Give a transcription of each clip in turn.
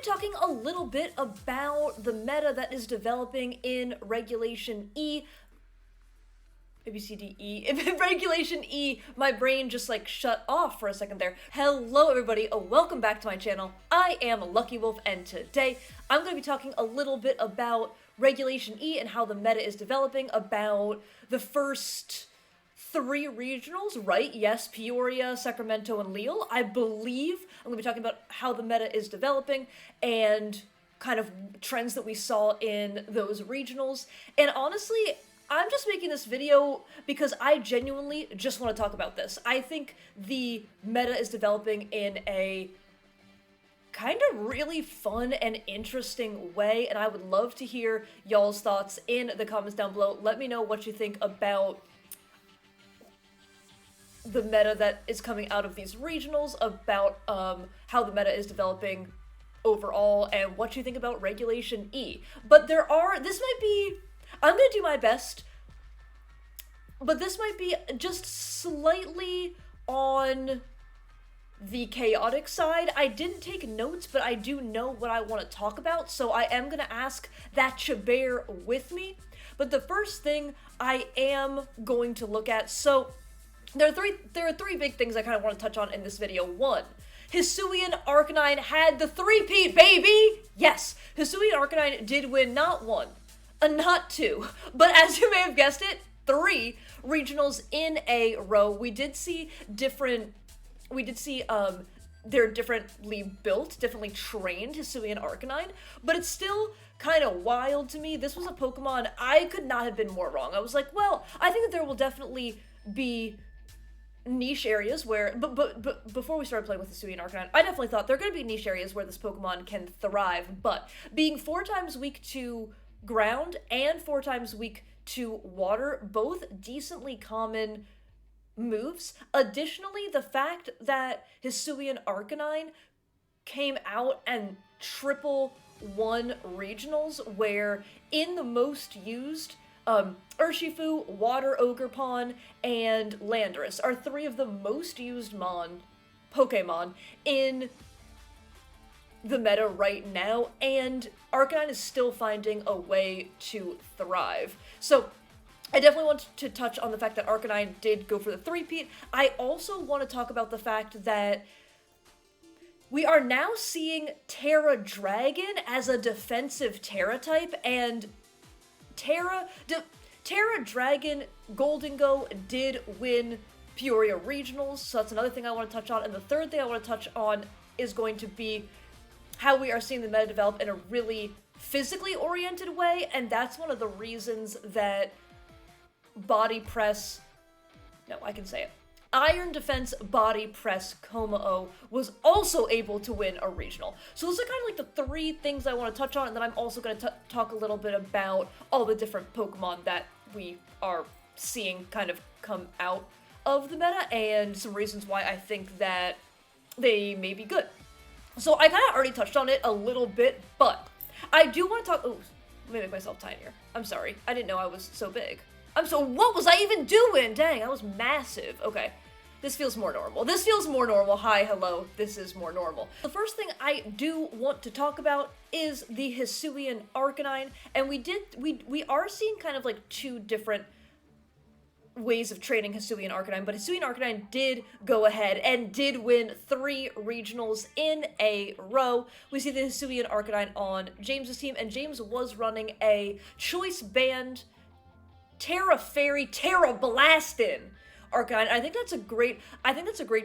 talking a little bit about the meta that is developing in Regulation E. A, B, C, D, E. In Regulation E, my brain just like shut off for a second there. Hello everybody, welcome back to my channel. I am Lucky Wolf, and today I'm going to be talking a little bit about Regulation E and how the meta is developing, about the first 3 regionals, right? Yes, Peoria, Sacramento, and Lille. I believe I'm going to be talking about how the meta is developing and kind of trends that we saw in those regionals. And honestly, I'm just making this video because I genuinely just want to talk about this. I think the meta is developing in a kind of really fun and interesting way, and I would love to hear y'all's thoughts in the comments down below. Let me know what you think about the meta that is coming out of these regionals, about how the meta is developing overall, and what you think about Regulation E. But I'm gonna do my best, but this might be just slightly on the chaotic side. I didn't take notes, but I do know what I want to talk about, so I am gonna ask that you bear with me. But the first thing I am going to look at, so there are three big things I kind of want to touch on in this video. 1, Hisuian Arcanine had the 3-peat, baby! Yes, Hisuian Arcanine did win not 1, not 2, but as you may have guessed it, 3 regionals in a row. We did see they're differently built, differently trained Hisuian Arcanine, but it's still kind of wild to me. This was a Pokemon I could not have been more wrong. I was like, well, I think that there will definitely be niche areas where, but before we started playing with Hisuian Arcanine, I definitely thought there are going to be niche areas where this Pokemon can thrive, but being 4 times weak to ground and 4 times weak to water, both decently common moves. Additionally, the fact that Hisuian Arcanine came out and triple won regionals, where in the most used, Urshifu, Water Ogerpon, and Landorus are 3 of the most used Pokemon in the meta right now, and Arcanine is still finding a way to thrive. So I definitely want to touch on the fact that Arcanine did go for the 3-peat. I also want to talk about the fact that we are now seeing Tera Dragon as a defensive Tera type, and Tera Dragon Gholdengo did win Peoria regionals, so that's another thing I want to touch on. And the third thing I want to touch on is going to be how we are seeing the meta develop in a really physically oriented way, and that's one of the reasons that Iron Defense Body Press Komao was also able to win a regional. So those are kind of like the 3 things I want to touch on, and then I'm also going to talk a little bit about all the different Pokemon that we are seeing kind of come out of the meta, and some reasons why I think that they may be good. So I kind of already touched on it a little bit, but I do want to talk. Oh, let me make myself tinier. I'm sorry. I didn't know I was so big. What was I even doing? Dang, I was massive. Okay, this feels more normal. This feels more normal. Hi, hello, this is more normal. The first thing I do want to talk about is the Hisuian Arcanine, and we are seeing kind of like 2 different ways of training Hisuian Arcanine, but Hisuian Arcanine did go ahead and did win 3 regionals in a row. We see the Hisuian Arcanine on James's team, and James was running a choice band Tera Fairy, Tera Blastin' Arcanine. I think that's a great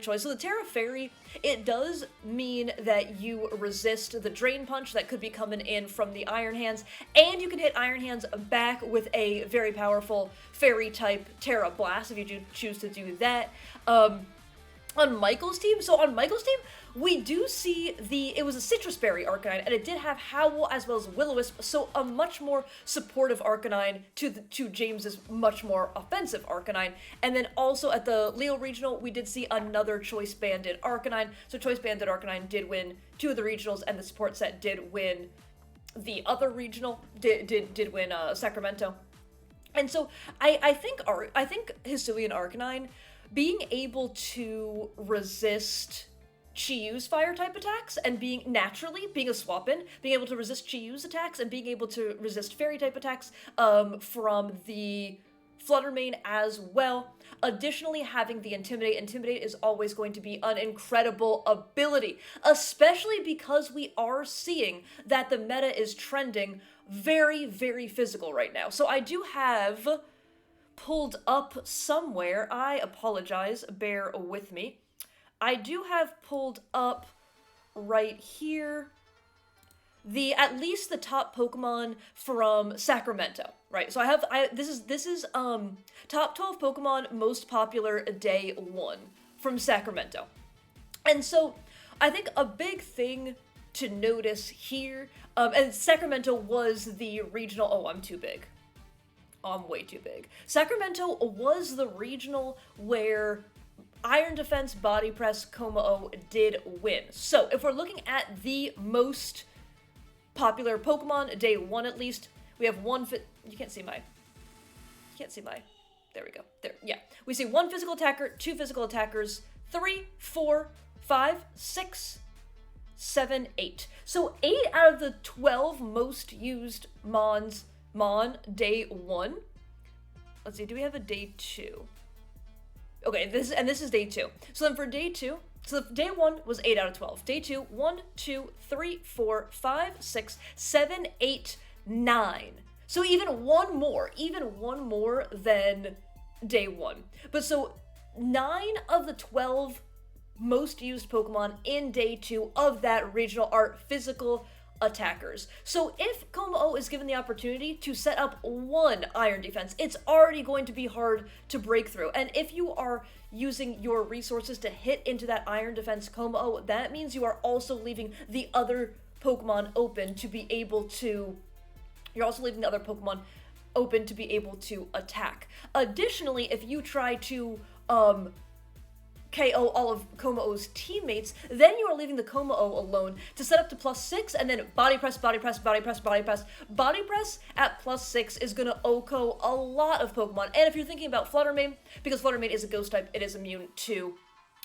choice. So the Tera Fairy, it does mean that you resist the Drain Punch that could be coming in from the Iron Hands, and you can hit Iron Hands back with a very powerful Fairy type Tera Blast if you do choose to do that. On Michael's team, we do see it was a Citrus Berry Arcanine, and it did have Howl as well as Will-O-Wisp, so a much more supportive Arcanine to James's much more offensive Arcanine. And then also at the Lille Regional, we did see another Choice Banded Arcanine, so Choice Banded Arcanine did win 2 of the regionals, and the support set did win the other regional, did win Sacramento. And so I think Hisuian Arcanine being able to resist Chi-Yu's fire type attacks and being a swap-in, being able to resist Chi-Yu's attacks and being able to resist fairy type attacks from the Fluttermane as well. Additionally, having the Intimidate. Intimidate is always going to be an incredible ability, especially because we are seeing that the meta is trending very, very physical right now. So I do have pulled up somewhere, I apologize, bear with me. I do have pulled up right here at least the top Pokemon from Sacramento, right? So this is top 12 Pokemon most popular day 1 from Sacramento. And so I think a big thing to notice here, and Sacramento was the regional, oh, I'm too big. I'm way too big. Sacramento was the regional where Iron Defense, Body Press, Como-O did win. So if we're looking at the most popular Pokemon, day 1 at least, we have you can't see my, there we go, there, yeah. We see 1 physical attacker, 2 physical attackers, 3, 4, 5, 6, 7, 8. So 8 out of the 12 most used Mon day 1. Let's see, do we have a day 2? Okay, this is day 2. So then for day 2, so day 1 was 8 out of 12. Day 2, 1, 2, 3, 4, 5, 6, 7, 8, 9. So even one more than day 1. But so 9 of the 12 most used Pokemon in day 2 of that regional are physical attackers. So if Como-O is given the opportunity to set up 1 Iron Defense, it's already going to be hard to break through. And if you are using your resources to hit into that Iron Defense Como-O, that means you are also leaving the other Pokemon open to be able to... You're also leaving the other Pokemon open to be able to attack. Additionally, if you try to KO all of Como-O's teammates, then you are leaving the Como-O alone to set up to +6, and then Body Press, Body Press, Body Press, Body Press. Body Press at +6 is going to OHKO a lot of Pokemon. And if you're thinking about Fluttermane, because Fluttermane is a ghost type, it is immune to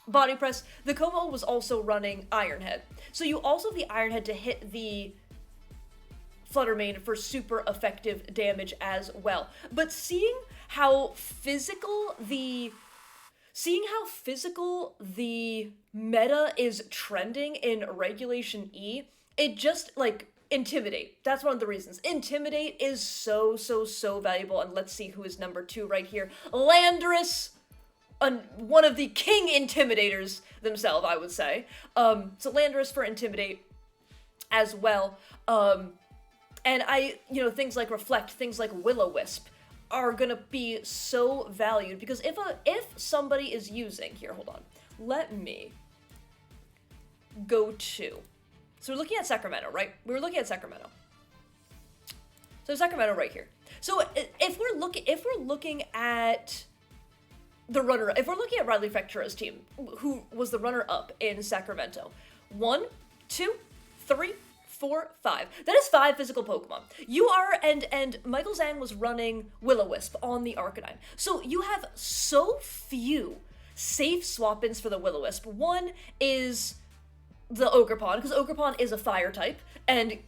Body Press, the Como-O was also running Iron Head. So you also have the Iron Head to hit the Fluttermane for super effective damage as well. But seeing how physical the meta is trending in Regulation E, it just, like, Intimidate. That's one of the reasons. Intimidate is so valuable, and let's see who is number 2 right here. Landorus, one of the king intimidators themselves, I would say. So Landorus for Intimidate as well. And things like Reflect, things like Will-O-Wisp, are gonna be so valued, because if somebody is using, here, hold on, let me go to, so we're looking at Sacramento, right? We were looking at Sacramento. So Sacramento right here. So if we're looking at the runner, if we're looking at Riley Fectura's team, who was the runner-up in Sacramento, 1, 2, 3, 4, 5. That is 5 physical Pokemon. You are, and Michael Zhang was running Will-O-Wisp on the Arcanine. So you have so few safe swap-ins for the Will-O-Wisp. One is the Ogerpon, because Ogerpon is a fire type, and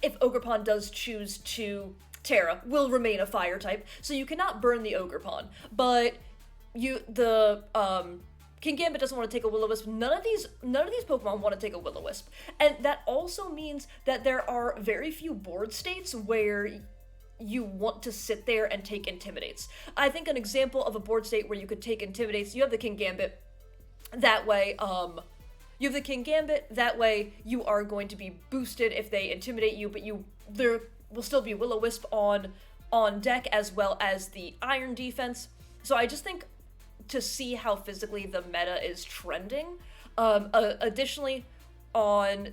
if Ogerpon does choose to Tera, will remain a fire type, so you cannot burn the Ogerpon. But King Gambit doesn't want to take a Will-O-Wisp. None of these Pokemon want to take a Will-O-Wisp. And that also means that there are very few board states where you want to sit there and take Intimidates. I think an example of a board state where you could take Intimidates, you have the King Gambit. That way, you are going to be boosted if they intimidate you, but there will still be Will-O-Wisp on deck, as well as the Iron Defense. So I just think, to see how physically the meta is trending. Additionally, on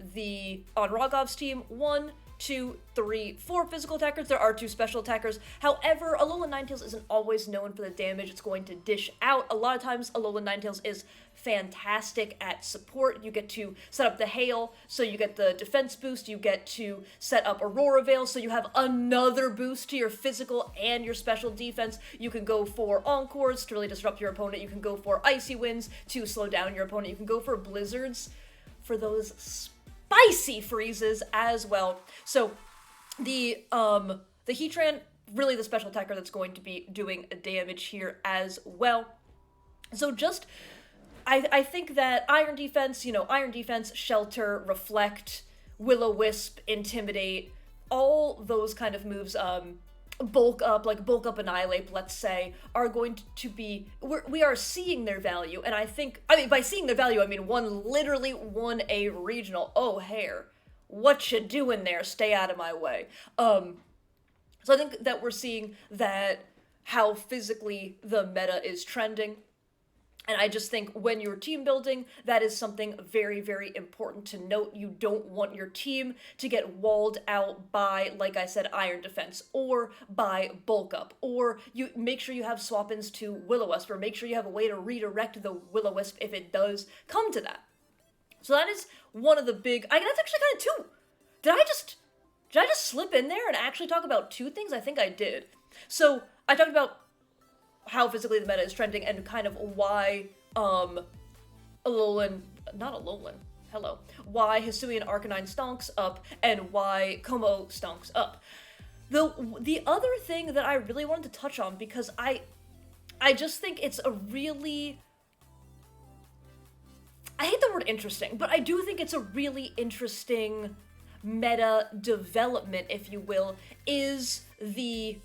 Rogov's team, 1, 2, 3, 4 physical attackers. There are 2 special attackers. However, Alolan Ninetales isn't always known for the damage it's going to dish out. A lot of times, Alolan Ninetales is fantastic at support. You get to set up the Hail, so you get the defense boost. You get to set up Aurora Veil, so you have another boost to your physical and your special defense. You can go for Encores to really disrupt your opponent. You can go for Icy Winds to slow down your opponent. You can go for Blizzards for those spicy freezes as well. So the Heatran, really the special attacker that's going to be doing damage here as well. So just, I think that Iron Defense, Shelter, Reflect, Will-O-Wisp, Intimidate, all those kind of moves, Bulk Up Annihilate, let's say, are going to be, we are seeing their value, and by seeing their value, I mean one literally won a regional. Oh, hair. What you doing there? Stay out of my way. So I think that we're seeing that how physically the meta is trending. And I just think when you're team building, that is something very, very important to note. You don't want your team to get walled out by, like I said, Iron Defense, or by Bulk Up, or you make sure you have swap-ins to Will-O-Wisp, or make sure you have a way to redirect the Will-O-Wisp if it does come to that. So that is one of the big, that's actually kind of 2. Did I just slip in there and actually talk about 2 things? I think I did. So I talked about how physically the meta is trending and kind of why why Hisuian Arcanine stonks up and why Como stonks up. The other thing that I really wanted to touch on, because I just think it's a really, I hate the word interesting, but I do think it's a really interesting meta development, if you will, is the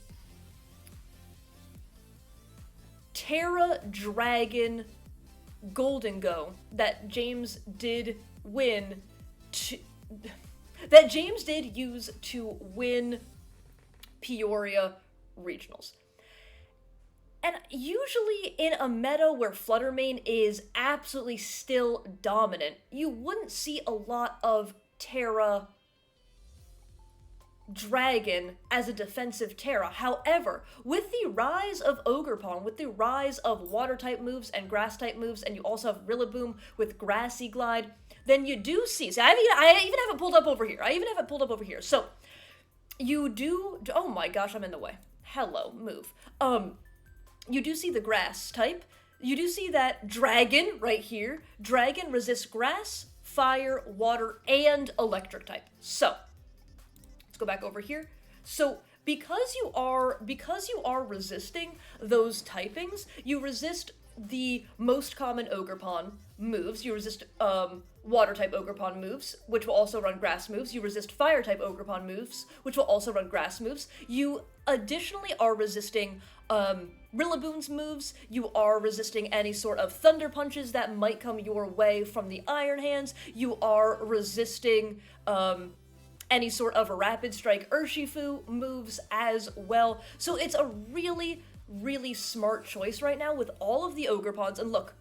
Tera Dragon Gholdengo that James did use to win Peoria Regionals. And usually in a meta where Fluttermane is absolutely still dominant, you wouldn't see a lot of Tera Dragon as a defensive Tera. However, with the rise of Ogerpon, with the rise of Water-type moves and Grass-type moves, and you also have Rillaboom with Grassy Glide, then you do see, I even have it pulled up over here. So, you do, oh my gosh, I'm in the way. Hello, move. You do see the Grass-type. You do see that Dragon right here. Dragon resists Grass, Fire, Water, and Electric-type. So, go back over here. So because you are resisting those typings, you resist the most common Ogerpon moves. You resist Water-type Ogerpon moves, which will also run Grass moves. You resist Fire-type Ogerpon moves, which will also run Grass moves. You additionally are resisting Rillaboom's moves. You are resisting any sort of Thunder Punches that might come your way from the Iron Hands. You are resisting any sort of a Rapid Strike Urshifu moves as well. So it's a really, really smart choice right now with all of the Ogerpons. And look,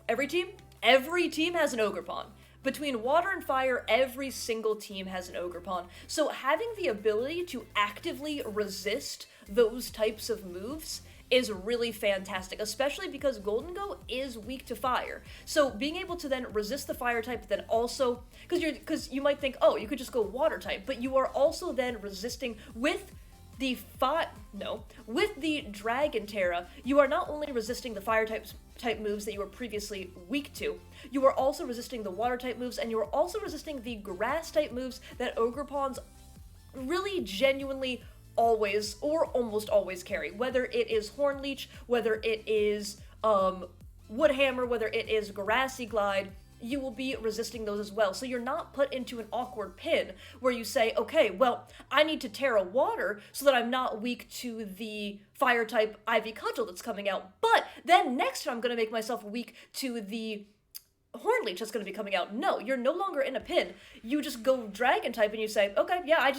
every team has an Ogerpon. Between Water and Fire, every single team has an Ogerpon. So having the ability to actively resist those types of moves is really fantastic, especially because Gholdengo is weak to fire. So being able to then resist the fire type, then also, because you might think, oh, you could just go water type, but you are also then resisting with the Dragon Tera, you are not only resisting the fire type moves that you were previously weak to, you are also resisting the water type moves, and you are also resisting the grass type moves that Ogerpons really genuinely always or almost always carry, whether it is Hornleech, whether it is Woodhammer, whether it is Grassy Glide, you will be resisting those as well. So you're not put into an awkward pin where you say, okay, well, I need to Tera Water so that I'm not weak to the fire type Ivy Cudgel that's coming out, but then next time I'm going to make myself weak to the Hornleech that's going to be coming out. No, you're no longer in a pin. You just go Dragon type and you say, okay, yeah,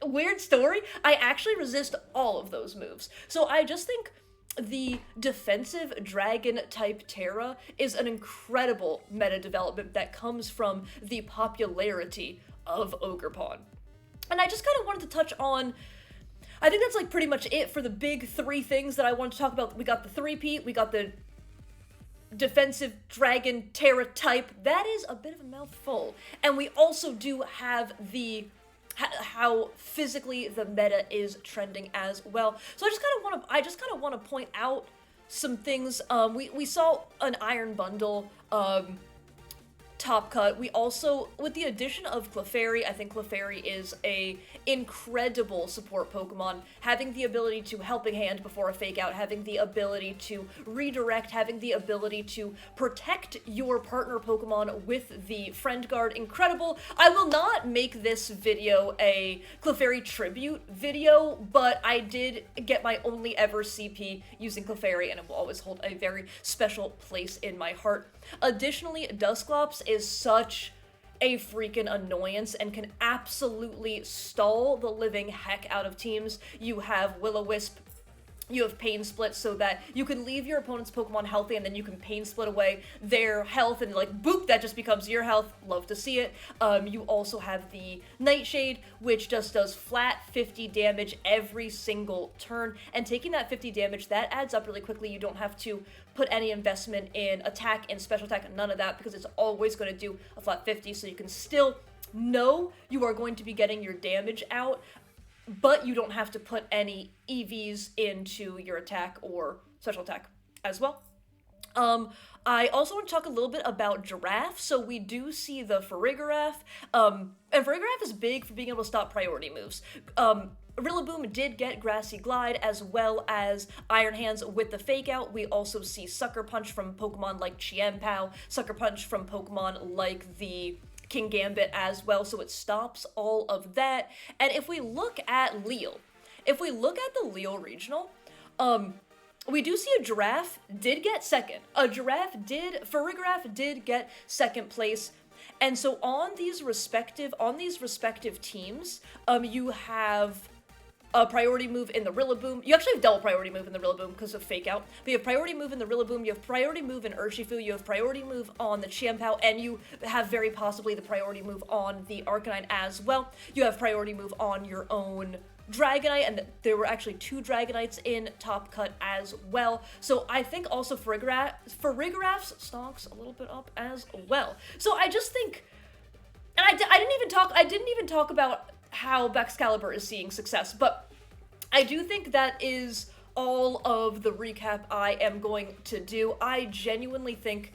weird story, I actually resist all of those moves. So I just think the defensive dragon type Tera is an incredible meta development that comes from the popularity of Ogerpon. And I just kind of wanted to touch on, I think that's like pretty much it for the big three things that I wanted to talk about. We got the three-peat, we got the defensive dragon Tera type. That is a bit of a mouthful. And we also do have the how physically the meta is trending as well. So I just kind of want to point out some things. We saw an Iron Bundle top cut. We also, with the addition of Clefairy, I think Clefairy is a incredible support Pokemon, having the ability to Helping Hand before a Fake Out, having the ability to redirect, having the ability to protect your partner Pokemon with the Friend Guard. Incredible. I will not make this video a Clefairy tribute video, but I did get my only ever CP using Clefairy, and it will always hold a very special place in my heart. Additionally, Dusclops is such a freaking annoyance and can absolutely stall the living heck out of teams. You have Will-O-Wisp, you have Pain Split, so that you can leave your opponent's Pokemon healthy and then you can Pain Split away their health and like boop, that just becomes your health. Love to see it. You also have the Nightshade, which just does flat 50 damage every single turn, and taking that 50 damage, that adds up really quickly. You don't have to put any investment in attack and special attack, none of that, because it's always going to do a flat 50, so you can still know you are going to be getting your damage out, but you don't have to put any EVs into your attack or special attack as well. I also want to talk a little bit about Giraffe. So we do see the Farigiraf, and Farigiraf is big for being able to stop priority moves. Rillaboom did get Grassy Glide as well as Iron Hands with the Fake Out. We also see Sucker Punch from Pokemon like Chien-Pao, Sucker Punch from Pokemon like the King Gambit as well, so it stops all of that. And if we look at Lille, if we look at the Lille regional, we do see a Giraffe did get second. Farigiraf did get second place. And so on these respective teams, you have a priority move in the Rillaboom. You actually have double priority move in the Rillaboom because of Fake Out. But you have priority move in the Rillaboom, you have priority move in Urshifu, you have priority move on the Chien-Pao, and you have very possibly the priority move on the Arcanine as well. You have priority move on your own Dragonite, and there were actually 2 Dragonites in Top Cut as well. So I think also Farigiraf's stocks a little bit up as well. So I just think, and I didn't even talk about how Baxcalibur is seeing success, but I do think that is all of the recap I am going to do. I genuinely think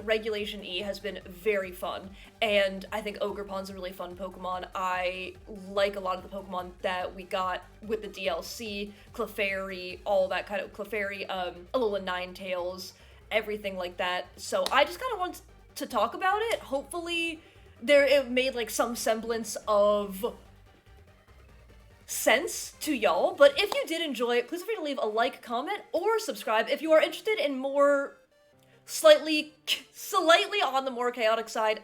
Regulation E has been very fun, and I think Ogerpon's a really fun Pokemon. I like a lot of the Pokemon that we got with the DLC, Clefairy, all that kind of Clefairy, Alola Ninetales, everything like that. So I just kind of want to talk about it. Hopefully it made like some semblance of sense to y'all, but if you did enjoy it, please feel free to leave a like, comment, or subscribe. If you are interested in more slightly on the more chaotic side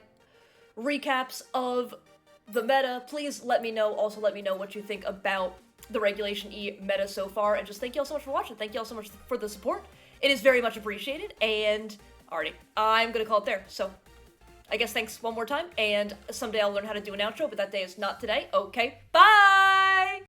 recaps of the meta, please let me know. Also let me know what you think about the Regulation E meta so far, and just thank you all so much for watching. Thank you all so much for the support. It is very much appreciated, and alrighty, I'm gonna call it there. So I guess thanks one more time, and someday I'll learn how to do an outro, but that day is not today. Okay, bye!